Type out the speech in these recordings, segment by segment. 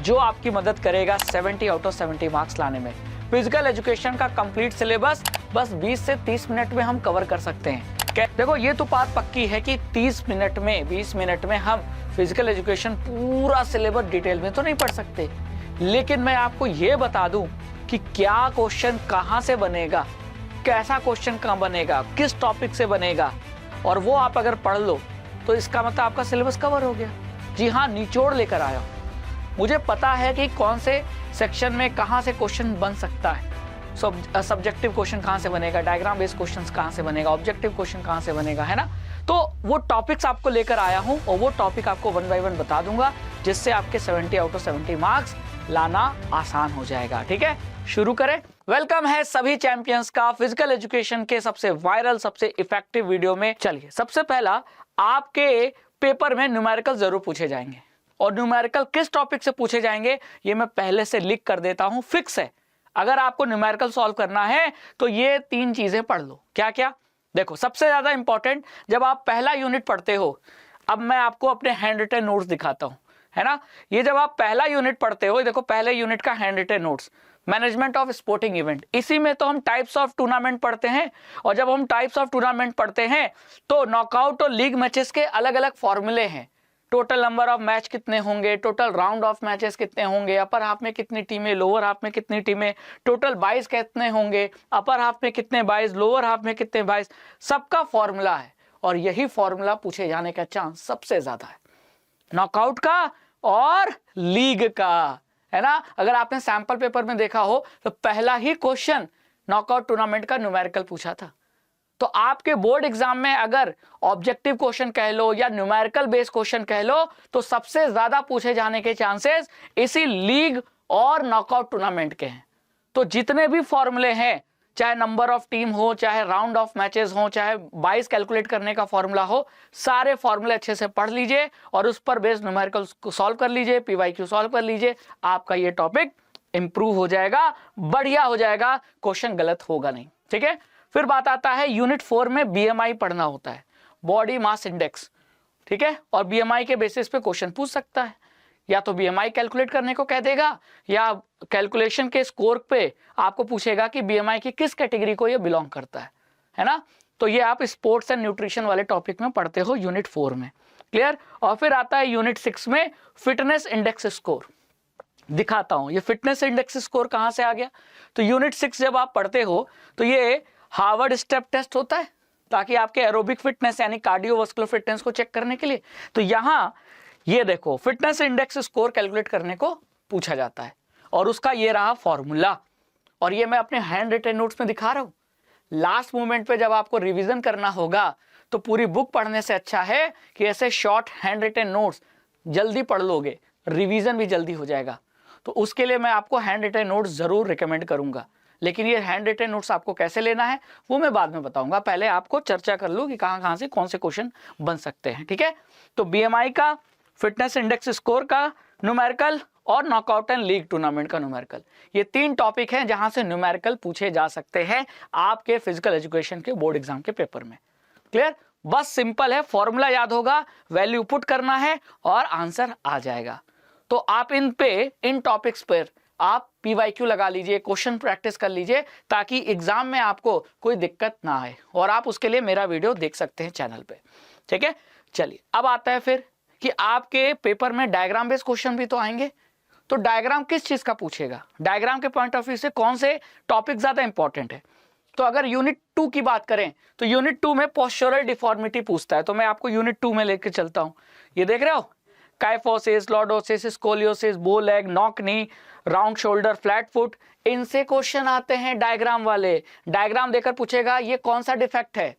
जो आपकी मदद करेगा 70 आउट ऑफ 70 मार्क्स लाने में। फिजिकल एजुकेशन का कंप्लीट सिलेबस बस 20 से 30 मिनट में हम कवर कर सकते हैं। देखो ये तो बात पक्की है कि 30 मिनट में 20 मिनट में हम फिजिकल एजुकेशन पूरा सिलेबस डिटेल में तो नहीं पढ़ सकते, लेकिन मैं आपको ये बता दूं कि क्या क्वेश्चन कहां से बनेगा, कैसा क्वेश्चन कहां बनेगा, किस टॉपिक से बनेगा, और वो आप अगर पढ़ लो तो इसका मतलब आपका सिलेबस कवर हो गया। जी हाँ, निचोड़ लेकर आया। मुझे पता है कि कौन से सेक्शन में कहां से क्वेश्चन बन सकता है, सब्जेक्टिव क्वेश्चन कहां से बनेगा, डायग्राम बेस्ड क्वेश्चन कहां से बनेगा, ऑब्जेक्टिव क्वेश्चन कहां से बनेगा, है ना। तो वो टॉपिक्स आपको लेकर आया हूं और वो टॉपिक आपको 1 बाय 1 बता दूंगा, जिससे आपके 70 आउट ऑफ 70 मार्क्स लाना आसान हो जाएगा। ठीक है, शुरू करें। वेलकम है सभी चैंपियंस का फिजिकल एजुकेशन के सबसे वायरल, सबसे इफेक्टिव वीडियो में। चलिए, सबसे पहला आपके पेपर में न्यूमेरिकल जरूर पूछे जाएंगे, और न्यूमेरिकल किस टॉपिक से पूछे जाएंगे ये मैं पहले से लिख कर देता हूं, फिक्स है। अगर आपको न्यूमेरिकल सॉल्व करना है तो ये 3 चीजें पढ़ लो। क्या क्या? देखो, सबसे ज्यादा इंपॉर्टेंट, जब आप पहला यूनिट पढ़ते हो, अब मैं आपको अपने हैंड रिटन नोट्स दिखाता हूं, है ना। ये जब आप पहला यूनिट पढ़ते हो, देखो पहले यूनिट का handwritten notes, management of sporting event, इसी में तो हम टाइप्स ऑफ टूर्नामेंट पढ़ते हैं। और जब हम टाइप्स ऑफ टूर्नामेंट पढ़ते हैं तो नॉकआउट और लीग मैचेस के अलग अलग फॉर्मूले हैं। टोटल नंबर ऑफ मैच कितने होंगे, टोटल राउंड ऑफ मैचेस कितने होंगे, अपर हाफ में कितनी टीमें, लोअर हाफ में कितनी टीमें, टोटल बाइज कितने होंगे, अपर हाफ में कितने बाइज, लोअर हाफ में कितने बाइज, सबका फॉर्मूला है। और यही फॉर्मूला पूछे जाने का चांस सबसे ज्यादा है, नॉकआउट का और लीग का, है ना। अगर आपने सैंपल पेपर में देखा हो तो पहला ही क्वेश्चन नॉकआउट टूर्नामेंट का न्यूमेरिकल पूछा था। तो आपके बोर्ड एग्जाम में अगर ऑब्जेक्टिव क्वेश्चन कह लो या न्यूमेरिकल बेस्ड क्वेश्चन कह लो, तो सबसे ज्यादा पूछे जाने के चांसेस इसी लीग और नॉकआउट टूर्नामेंट के हैं। तो जितने भी फॉर्मूले हैं, चाहे नंबर ऑफ टीम हो, चाहे राउंड ऑफ मैचेस हो, चाहे बाइस कैलकुलेट करने का फॉर्मूला हो, सारे फॉर्मूले अच्छे से पढ़ लीजिए और उस पर बेस्ड न्यूमेरिकल सॉल्व कर लीजिए, पीवाईक्यू सॉल्व कर लीजिए। आपका ये टॉपिक इंप्रूव हो जाएगा, बढ़िया हो जाएगा, क्वेश्चन गलत होगा नहीं। ठीक है, फिर बात आता है यूनिट 4 में बीएमआई पढ़ना होता है, बॉडी मास इंडेक्स। ठीक है, और बीएमआई के बेसिस पे क्वेश्चन पूछ सकता है, या तो बीएमआई कैलकुलेट करने को कह देगा, या कैलकुलेशन के स्कोर पे आपको पूछेगा कि बीएमआई की किस कैटेगरी को ये बिलोंग करता है ना। तो ये आप स्पोर्ट्स एंड न्यूट्रिशन वाले टॉपिक में पढ़ते हो यूनिट 4 में। क्लियर। और फिर आता है यूनिट 6 में फिटनेस इंडेक्स स्कोर। दिखाता हूं ये फिटनेस इंडेक्स स्कोर कहां से आ गया। तो यूनिट 6 जब आप पढ़ते हो तो ये हार्वर्ड स्टेप टेस्ट होता है, ताकि आपके एरोबिक फिटनेस यानी कार्डियोवास्कुलर फिटनेस को चेक करने के लिए। तो यहां ये देखो, फिटनेस इंडेक्स स्कोर कैलकुलेट करने को पूछा जाता है, और उसका ये रहा फॉर्मूला, और ये मैं अपने हैंड रिटन नोट्स में दिखा रहा हूं। लास्ट मोमेंट पे जब आपको रिवीजन करना होगा तो पूरी बुक पढ़ने से अच्छा है कि ऐसे शॉर्ट हैंड रिटन नोट्स जल्दी पढ़ लोगे, रिवीजन भी जल्दी हो जाएगा। तो उसके लिए मैं आपको हैंड रिटन नोट्स जरूर रिकमेंड करूंगा, लेकिन ये हैंड रिटन नोट्स आपको कैसे लेना है वो मैं बाद में बताऊंगा। पहले आपको चर्चा कर लूं कि कहां से कौन से क्वेश्चन बन सकते हैं। ठीक है, तो बीएमआई का, फिटनेस इंडेक्स स्कोर का न्यूमेरिकल, और नॉकआउट एंड लीग टूर्नामेंट का न्यूमेरिकल, ये 3 टॉपिक हैं जहां से न्यूमेरिकल पूछे जा सकते हैं आपके फिजिकल एजुकेशन के बोर्ड एग्जाम के पेपर में। क्लियर। बस सिंपल है, फॉर्मूला याद होगा, वैल्यू पुट करना है और आंसर आ जाएगा। तो आप इन टॉपिक्स पर आप पीवाईक्यू लगा लीजिए, क्वेश्चन प्रैक्टिस कर लीजिए, ताकि एग्जाम में आपको कोई दिक्कत ना आए, और आप उसके लिए मेरा वीडियो देख सकते हैं चैनल पे। ठीक है, चलिए अब आता है फिर कि आपके पेपर में डायग्राम बेस्ड क्वेश्चन भी तो आएंगे। तो डायग्राम किस चीज का पूछेगा, डायग्राम के पॉइंट ऑफ व्यू से कौन से टॉपिक ज्यादा इंपॉर्टेंट है। तो अगर यूनिट 2 की बात करें तो यूनिट 2 में पोस्चरल डिफॉर्मिटी पूछता है। तो मैं आपको यूनिट 2 में लेकर चलता हूं। ये देख रहे हो, काइफोसिस, लॉर्डोसिस, स्कोलियोसिस, बो leg, knock knee, round shoulder, flat foot, इनसे क्वेश्चन आते हैं डायग्राम वाले। डायग्राम देकर पूछेगा ये कौन सा डिफेक्ट है,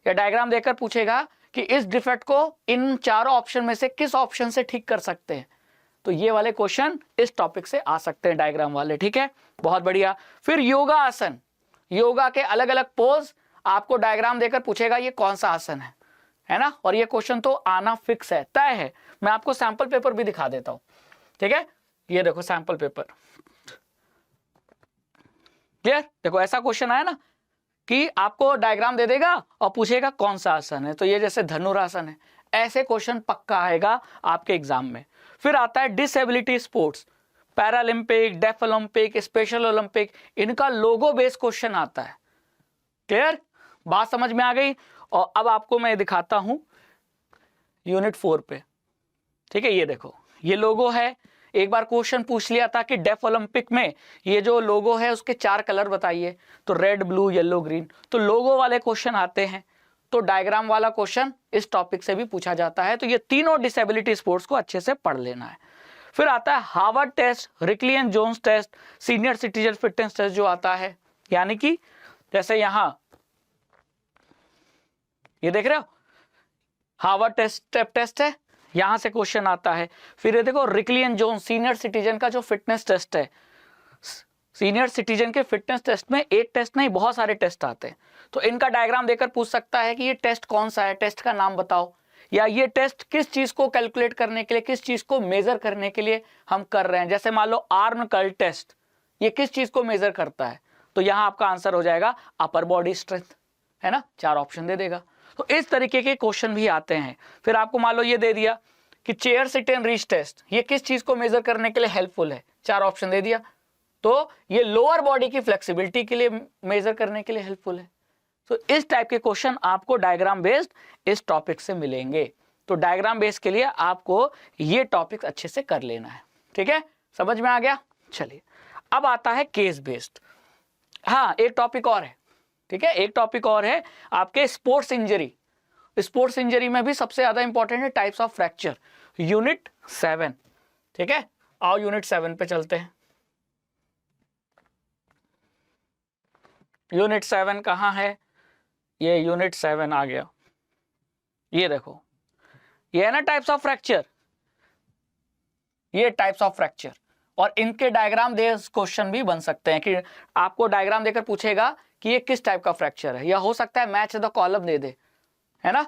या डायग्राम देकर पूछेगा कि इस डिफेक्ट को इन चारों ऑप्शन में से किस ऑप्शन से ठीक कर सकते हैं। तो ये वाले क्वेश्चन इस टॉपिक से आ सकते हैं डायग्राम वाले। ठीक है, बहुत बढ़िया। फिर योगा आसन, योगा के अलग अलग पोज आपको डायग्राम देकर पूछेगा ये कौन सा आसन है ना। और ये क्वेश्चन तो आना फिक्स है, तय है। मैं आपको सैंपल पेपर भी दिखा देता हूं। ठीक है, ये देखो सैंपल पेपर। क्लियर। देखो ऐसा क्वेश्चन आया ना कि आपको डायग्राम दे देगा और पूछेगा कौन सा आसन है। तो ये जैसे धनुरासन है, ऐसे क्वेश्चन पक्का आएगा आपके एग्जाम में। फिर आता है disability sports. Paralympic, deaf Olympic, special Olympic, इनका लोगो बेस्ड क्वेश्चन आता है। क्लियर, बात समझ में आ गई। और अब आपको मैं दिखाता हूं यूनिट 4 पे, ठीक है। ये देखो, ये लोगो है। एक बार क्वेश्चन पूछ लिया था कि डेफ ओलंपिक में ये जो लोगो है उसके 4 कलर बताइए, तो रेड, ब्लू, येलो, ग्रीन। तो लोगो वाले क्वेश्चन आते हैं, तो डायग्राम वाला क्वेश्चन इस टॉपिक से भी पूछा जाता है। तो ये तीनों डिसेबिलिटी स्पोर्ट्स को अच्छे से पढ़ लेना है। फिर आता है Harvard test, Rikli and Jones test, senior citizen fitness test जो आता है, यानी कि जैसे यहां ये देख रहे हो हार्वर्ड टेस्ट है, यहां से क्वेश्चन आता है। फिर ये देखो Rikli and Jones senior citizen का जो फिटनेस टेस्ट है, सीनियर सिटीजन के फिटनेस टेस्ट में एक टेस्ट नहीं बहुत सारे टेस्ट आते हैं। तो इनका डायग्राम देकर पूछ सकता है कि ये टेस्ट कौन सा है, टेस्ट का नाम बताओ, या ये टेस्ट किस चीज को कैलकुलेट करने के लिए, किस चीज को मेजर करने के लिए हम कर रहे हैं। जैसे मान लो आर्म कर्ल टेस्ट, ये किस चीज को मेजर करता है, तो यहां आपका आंसर हो जाएगा अपर बॉडी स्ट्रेंथ, है ना। 4 ऑप्शन दे देगा। तो इस तरीके के क्वेश्चन भी आते हैं। फिर आपको मान लो ये दे दिया कि chair sit and reach test, ये किस चीज को मेजर करने के लिए हेल्पफुल है, 4 ऑप्शन दे दिया। तो ये लोअर बॉडी की फ्लेक्सिबिलिटी के लिए मेजर करने के लिए हेल्पफुल है। तो इस टाइप के क्वेश्चन आपको डायग्राम बेस्ड इस टॉपिक से मिलेंगे। तो डायग्राम बेस्ड के लिए आपको ये टॉपिक अच्छे से कर लेना है, ठीक है। समझ में आ गया। चलिए अब आता है केस बेस्ड। हाँ, एक टॉपिक और है, ठीक है, एक टॉपिक और है आपके स्पोर्ट्स इंजरी। स्पोर्ट्स इंजरी में भी सबसे ज्यादा इंपॉर्टेंट है टाइप्स ऑफ फ्रैक्चर, यूनिट 7, ठीक है। आओ यूनिट 7 पे चलते हैं। यूनिट 7 कहाँ है, ये यूनिट 7 आ गया। ये देखो, ये है ना टाइप्स ऑफ फ्रैक्चर, ये टाइप्स ऑफ फ्रैक्चर, और इनके डायग्राम दे क्वेश्चन भी बन सकते हैं कि आपको डायग्राम देकर पूछेगा कि ये किस टाइप का फ्रैक्चर है, या हो सकता है मैच द कॉलम दे दे, है ना।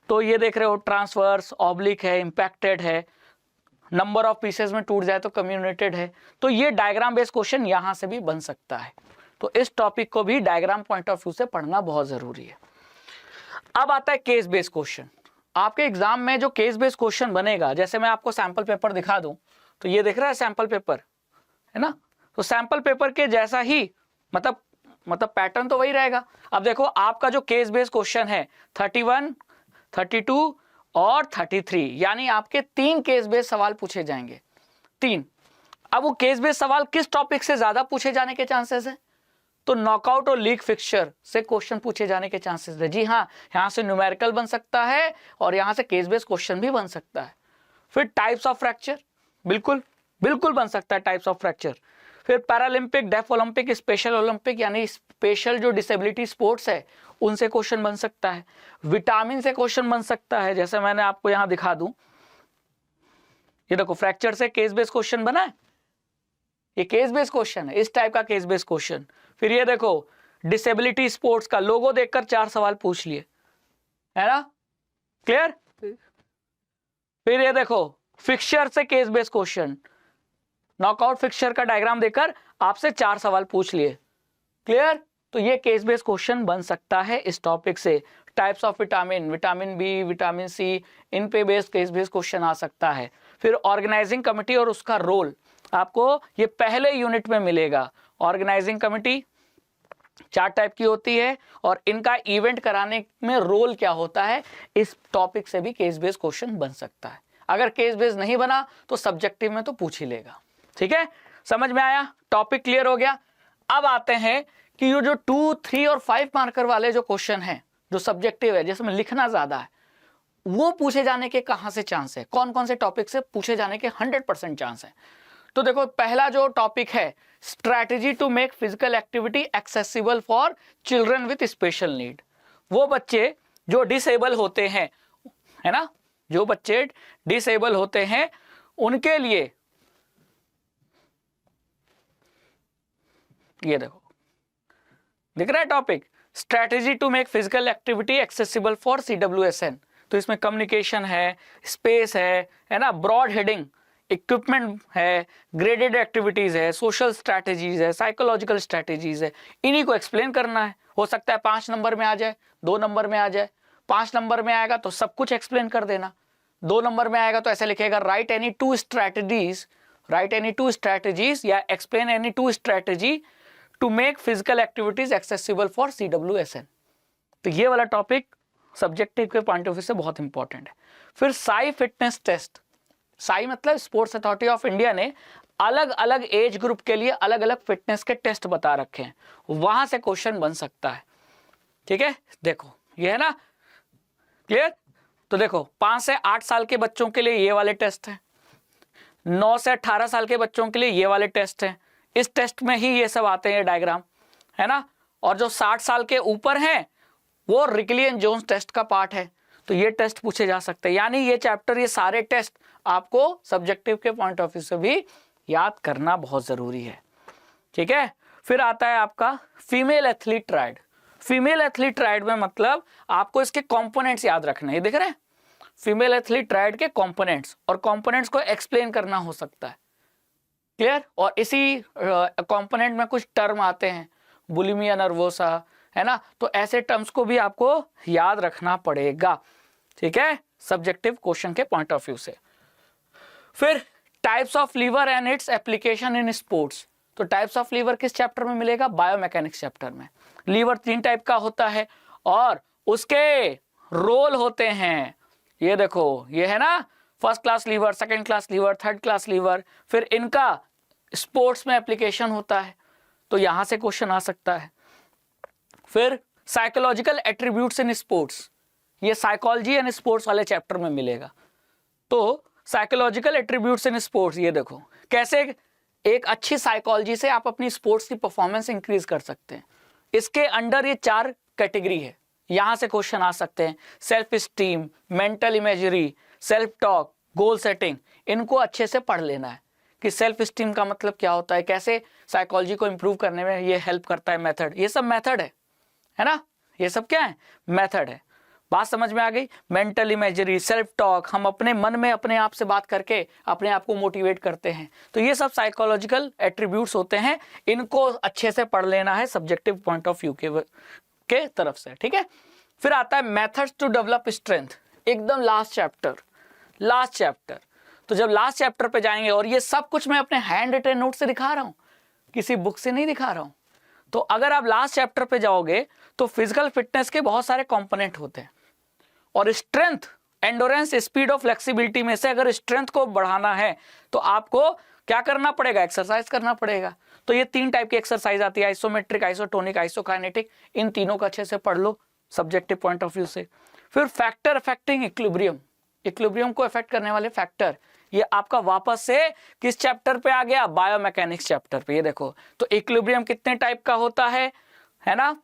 तो ये देख रहे हो ट्रांसवर्स, ऑब्लिक है, इंपैक्टेड है, नंबर ऑफ पीसेस में टूट जाए तो कम्युनिटेड है। तो ये डायग्राम बेस्ड क्वेश्चन यहां से भी बन सकता है। तो इस टॉपिक को भी डायग्राम पॉइंट ऑफ व्यू से पढ़ना बहुत जरूरी है। अब आता है केस बेस्ड क्वेश्चन। आपके एग्जाम में जो केस बेस्ड क्वेश्चन बनेगा, जैसे मैं आपको सैंपल पेपर दिखा दूं, तो ये देख रहा है सैंपल पेपर, है ना। तो सैंपल पेपर के जैसा ही मतलब पैटर्न तो वही रहेगा। अब देखो आपका जो केस बेस्ड क्वेश्चन है 31, 32 और 33, यानी आपके 3 केस बेस्ड सवाल पूछे जाएंगे, 3। अब वो केस बेस्ड सवाल किस टॉपिक से ज्यादा पूछे जाने के चांसेस है, तो नॉकआउट और लीग फिक्सचर से क्वेश्चन पूछे जाने के चांसेस है। जी हाँ, यहां से न्यूमेरिकल बन सकता है और यहां से केस बेस्ड क्वेश्चन भी बन सकता है। फिर टाइप्स ऑफ फ्रैक्चर, बिल्कुल बन सकता है टाइप्स ऑफ फ्रैक्चर। फिर Paralympic, deaf Olympic, special Olympic, यानी स्पेशल जो डिसेबिलिटी स्पोर्ट्स है उनसे क्वेश्चन बन सकता है। विटामिन से क्वेश्चन बन सकता है, जैसे मैंने आपको यहां दिखा दूं, ये देखो फ्रैक्चर से केस बेस्ड क्वेश्चन बना है, ये केस बेस्ड क्वेश्चन है, इस टाइप का केस बेस्ड क्वेश्चन। फिर ये देखो डिसेबिलिटी स्पोर्ट्स का लोगो देखकर 4 सवाल पूछ लिए, है ना, क्लियर। फिर ये देखो फिक्सचर से case based question, knockout fixture का डायग्राम देकर आपसे 4 सवाल पूछ लिए, क्लियर। तो ये केस बेस्ड क्वेश्चन बन सकता है इस टॉपिक से। Types of vitamin, vitamin B, vitamin C, इन पे बेस्ड केस बेस्ड क्वेश्चन आ सकता है। फिर ऑर्गेनाइजिंग कमिटी और उसका रोल आपको ये पहले यूनिट में मिलेगा। ऑर्गेनाइजिंग कमिटी 4 टाइप की होती है और इनका इवेंट कराने में रोल क्या होता है, इस टॉपिक से भी केस बेस्ड क्वेश्चन बन सकता है। अगर केस बेस्ड नहीं बना तो सब्जेक्टिव में तो पूछ ही लेगा, ठीक है। समझ में आया, टॉपिक क्लियर हो गया। अब आते हैं कि ये जो 2, 3 और 5 मार्कर वाले जो क्वेश्चन हैं जो सब्जेक्टिव है, जिसमें लिखना ज्यादा है, वो पूछे जाने के कहां से चांस है, कौन कौन से टॉपिक से पूछे जाने के 100% चांस है। तो देखो पहला जो टॉपिक है, strategy to make physical activity accessible for children with special need. वो बच्चे जो डिसेबल होते हैं, है ना, जो बच्चे डिसेबल होते हैं उनके लिए, ये देखो दिख रहा है topic, strategy to make physical activity accessible for CWSN। तो इसमें कम्युनिकेशन है, स्पेस है ना, ब्रॉड हेडिंग, इक्विपमेंट है, ग्रेडेड एक्टिविटीज है, सोशल स्ट्रैटेजीज है, साइकोलॉजिकल स्ट्रैटेजीज है, इन्हीं को एक्सप्लेन करना है। हो सकता है 5 नंबर में आ जाए, 2 नंबर में आ जाए। 5 नंबर में आएगा तो सब कुछ एक्सप्लेन कर देना, 2 नंबर में आएगा तो ऐसे लिखेगा write any 2 strategies write any 2 strategies या explain any 2 strategy to make physical activities accessible for CWSN। तो ये वाला टॉपिक सब्जेक्टिव के पॉइंट ऑफ व्यू से बहुत इंपॉर्टेंट है। फिर साई फिटनेस टेस्ट, साई मतलब स्पोर्ट्स अथॉरिटी ऑफ इंडिया ने अलग अलग एज ग्रुप के लिए अलग अलग फिटनेस के टेस्ट बता रखे हैं, वहां से क्वेश्चन बन सकता है। ठीक है, देखो ये है ना, क्लियर। तो देखो 5 से 8 साल के बच्चों के लिए ये वाले टेस्ट हैं, 9 से 18 साल के बच्चों के लिए ये वाले टेस्ट हैं। इस टेस्ट में ही ये सब आते हैं डायग्राम, है ना। और जो 60 साल के ऊपर हैं वो रिकली एंड जोन्स टेस्ट का पार्ट है, तो ये टेस्ट पूछे जा सकते हैं। यानी ये चैप्टर, ये सारे टेस्ट आपको सब्जेक्टिव के पॉइंट ऑफ व्यू से भी याद करना बहुत जरूरी है। ठीक है, फिर आता है आपका female athlete triad. Female athlete triad में मतलब आपको इसके कंपोनेंट्स याद रखने हैं, दिख रहे हैं, फीमेल एथलीट ट्रायड के कंपोनेंट्स, और कंपोनेंट्स को एक्सप्लेन करना हो सकता है, क्लियर। और इसी कंपोनेंट में कुछ टर्म आते हैं, बुलिमिया नर्वोसा, है ना। तो ऐसे टर्म्स को भी आपको याद रखना पड़ेगा, ठीक है, सब्जेक्टिव क्वेश्चन के पॉइंट ऑफ व्यू से। फिर types of lever and its application in sports. तो टाइप्स ऑफ लीवर किस चैप्टर में मिलेगा? बायोमैकेनिक्स चैप्टर में। लीवर 3 टाइप का होता है और उसके रोल होते हैं, ये देखो, ये है ना, first class lever, second class lever, third class lever. फिर इनका स्पोर्ट्स में एप्लीकेशन होता है, तो यहां से क्वेश्चन आ सकता है। फिर साइकोलॉजिकल एट्रीब्यूट्स इन स्पोर्ट्स, ये साइकोलॉजी एंड स्पोर्ट्स वाले चैप्टर में मिलेगा। तो साइकोलॉजिकल एट्रीब्यूट्स इन स्पोर्ट्स, ये देखो कैसे एक अच्छी साइकोलॉजी से आप अपनी स्पोर्ट्स की परफॉर्मेंस इंक्रीज कर सकते हैं। इसके अंडर ये 4 कैटेगरी है, यहां से क्वेश्चन आ सकते हैं। Self esteem, mental imagery, self talk, goal setting, इनको अच्छे से पढ़ लेना है कि सेल्फ स्टीम का मतलब क्या होता है, कैसे साइकोलॉजी को इंप्रूव करने में ये हेल्प करता है, मेथड, ये सब मेथड है ना, ये सब क्या है, मेथड है। बात समझ में आ गई। मेंटल इमेजरी, सेल्फ टॉक, हम अपने मन में अपने आप से बात करके अपने आप को मोटिवेट करते हैं, तो ये सब साइकोलॉजिकल एट्रीब्यूट्स होते हैं, इनको अच्छे से पढ़ लेना है सब्जेक्टिव पॉइंट ऑफ व्यू के तरफ से, ठीक है। फिर आता है मेथड्स टू डेवलप स्ट्रेंथ, एकदम लास्ट चैप्टर। तो जब लास्ट चैप्टर पे जाएंगे, और ये सब कुछ मैं अपने हैंड रिटन नोट से दिखा रहा हूं, किसी बुक से नहीं दिखा रहा हूं। तो अगर आप लास्ट चैप्टर पे जाओगे तो फिजिकल फिटनेस के बहुत सारे कंपोनेंट होते हैं, और स्ट्रेंथ, एंडोरेंस, स्पीड और फ्लेक्सिबिलिटी में से अगर स्ट्रेंथ को बढ़ाना है तो आपको क्या करना पड़ेगा? एक्सरसाइज करना पड़ेगा। तो ये 3 टाइप की एक्सरसाइज आती है, आइसोमेट्रिक, आइसोटोनिक, आइसोकाइनेटिक। इन तीनों को अच्छे से पढ़ लो सब्जेक्टिव पॉइंट ऑफ व्यू से। फिर फैक्टर अफेक्टिंग इक्विलिब्रियम, इक्विलिब्रियम को अफेक्ट करने वाले फैक्टर, ये आपका वापस से किस चैप्टर पे आ गया? बायोमैकेनिक्स चैप्टर पे। ये देखो, तो इक्विलिब्रियम कितने टाइप का होता है ना,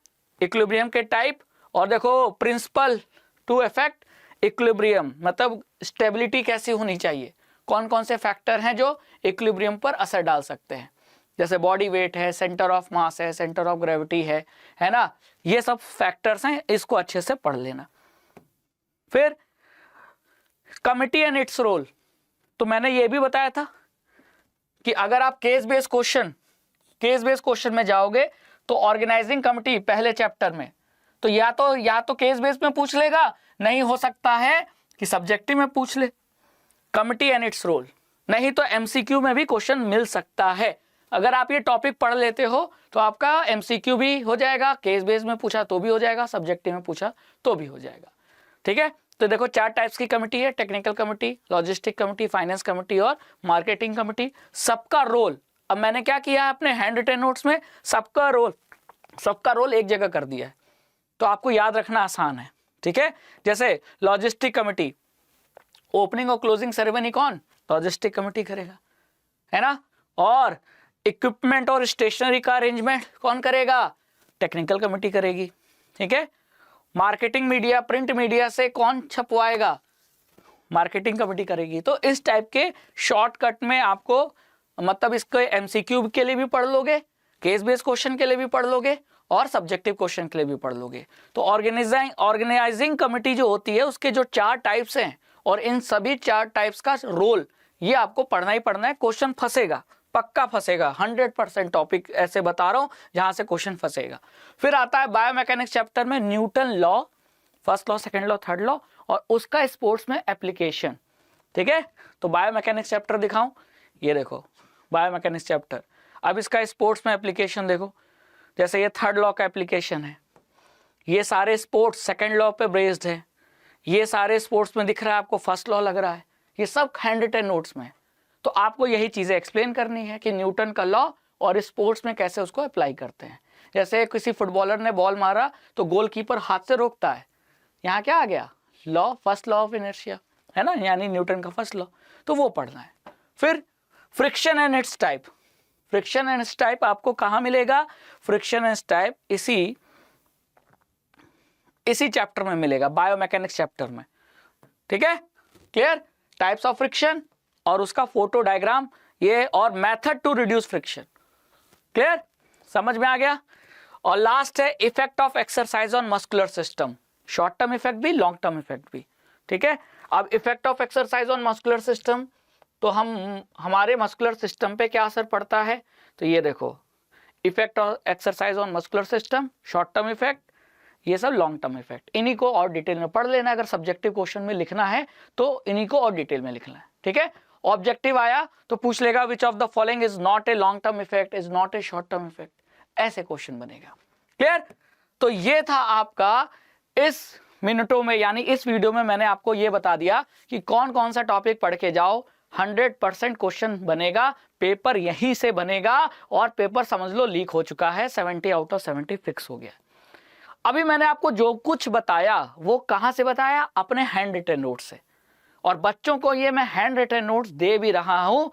इक्विलिब्रियम के टाइप। और देखो प्रिंसिपल टू अफेक्ट इक्विलिब्रियम, मतलब स्टेबिलिटी कैसी होनी चाहिए, कौन कौन से फैक्टर हैं जो इक्विलिब्रियम पर असर डाल सकते हैं, जैसे बॉडी वेट है, सेंटर ऑफ मास है, सेंटर ऑफ ग्रेविटी है ना, ये सब फैक्टर्स हैं, इसको अच्छे से पढ़ लेना। फिर कमिटी एंड इट्स रोल, तो मैंने ये भी बताया था कि अगर आप केस बेस्ड क्वेश्चन में जाओगे तो ऑर्गेनाइजिंग कमिटी पहले चैप्टर में, तो या तो केस बेस्ड में पूछ लेगा, नहीं हो सकता है कि सब्जेक्टिव में पूछ ले कमिटी एंड इट्स रोल, नहीं तो एमसीक्यू में भी क्वेश्चन मिल सकता है। अगर आप ये टॉपिक पढ़ लेते हो तो आपका एमसीक्यू भी हो जाएगा, केस बेस्ड में पूछा तो भी हो जाएगा, सब्जेक्टिव में पूछा तो भी हो जाएगा, ठीक है। तो देखो 4 टाइप्स की कमिटी है, technical committee, logistic committee, finance committee और मार्केटिंग कमिटी। सबका रोल, अब मैंने क्या किया है अपने हैंड रिटन नोट्स में, सबका रोल एक जगह कर दिया है, तो आपको याद रखना आसान है, ठीक है। जैसे लॉजिस्टिक कमिटी, ओपनिंग और क्लोजिंग सेरेमनी कौन? लॉजिस्टिक कमिटी करेगा, है ना। और इक्विपमेंट और स्टेशनरी का अरेंजमेंट कौन करेगा? टेक्निकल कमिटी करेगी, ठीक है। मार्केटिंग मीडिया, प्रिंट मीडिया से कौन छपवाएगा? मार्केटिंग कमिटी करेगी। तो इस टाइप के शॉर्टकट में आपको, मतलब इसको एमसीक्यू के लिए भी पढ़ लोगे, केस बेस्ड क्वेश्चन के लिए भी पढ़ लोगे और सब्जेक्टिव क्वेश्चन के लिए भी पढ़ लोगे। तो ऑर्गेनाइजिंग कमिटी जो होती है उसके जो 4 टाइप्स हैं, और इन सभी 4 टाइप्स का रोल ये आपको पढ़ना ही पढ़ना है। क्वेश्चन फंसेगा, पक्का फंसेगा, 100% टॉपिक ऐसे बता रहा हूं जहां से क्वेश्चन फंसेगा। फिर आता है बायोमैकेनिक्स चैप्टर में Newton law, first law, second law, third law, और उसका स्पोर्ट्स में एप्लीकेशन, ठीक है। तो बायोमैकेनिक्स चैप्टर दिखाऊं, ये देखो बायोमैकेनिक्स चैप्टर। अब इसका स्पोर्ट्स में एप्लीकेशन देखो, जैसे ये थर्ड लॉ का एप्लीकेशन है, ये सारे स्पोर्ट्स सेकंड लॉ पे बेस्ड है, ये सारे स्पोर्ट्स में दिख रहा है आपको फर्स्ट लॉ लग रहा है, ये सब हैंड रिटन नोट्स में। तो आपको यही चीजें एक्सप्लेन करनी है कि न्यूटन का लॉ और स्पोर्ट्स में कैसे उसको अप्लाई करते हैं। जैसे किसी फुटबॉलर ने बॉल मारा तो गोलकीपर हाथ से रोकता है, यहाँ क्या आ गया, law, first law of inertia है ना, यानी न्यूटन का फर्स्ट लॉ, तो वो पढ़ना है। फिर friction and it's type, friction and it's type आपको कहाँ मिलेगा, फ्रिक्शन एंड इट्स टाइप इसी चैप्टर में मिलेगा, बायोमैकेनिक्स चैप्टर में। ठीक है, क्लियर, टाइप्स ऑफ फ्रिक्शन और उसका फोटो डायग्राम ये, और method to reduce friction, clear, समझ में आ गया। और लास्ट है effect of exercise on muscular system, short term effect भी, लॉन्ग टर्म इफेक्ट भी। ठीक है, अब effect of exercise on muscular system, तो हमारे मस्कुलर सिस्टम पे क्या असर पड़ता है, तो ये देखो, effect of exercise on muscular system, short term effect, ये सब लॉन्ग टर्म इफेक्ट। इन्हीं को और डिटेल में पढ़ लेना, अगर सब्जेक्टिव क्वेश्चन में लिखना है तो इन्हीं को और डिटेल में लिखना है। ठीक है, ऑब्जेक्टिव आया तो पूछ लेगा which of the following is not a long term effect, is not a short term effect, ऐसे क्वेश्चन बनेगा। क्लियर, तो ये था आपका इस मिनटों में, यानी इस वीडियो में मैंने आपको ये बता दिया कि कौन कौन सा टॉपिक पढ़ के जाओ, 100% क्वेश्चन बनेगा, पेपर यहीं से बनेगा, और पेपर समझ लो लीक हो चुका है, 70 आउट ऑफ 70 फिक्स हो गया। अभी मैंने आपको जो कुछ बताया वो कहां से बताया, अपने हैंड रिटन नोट से, और बच्चों को ये मैं हैंड रिटन नोट्स दे भी रहा हूं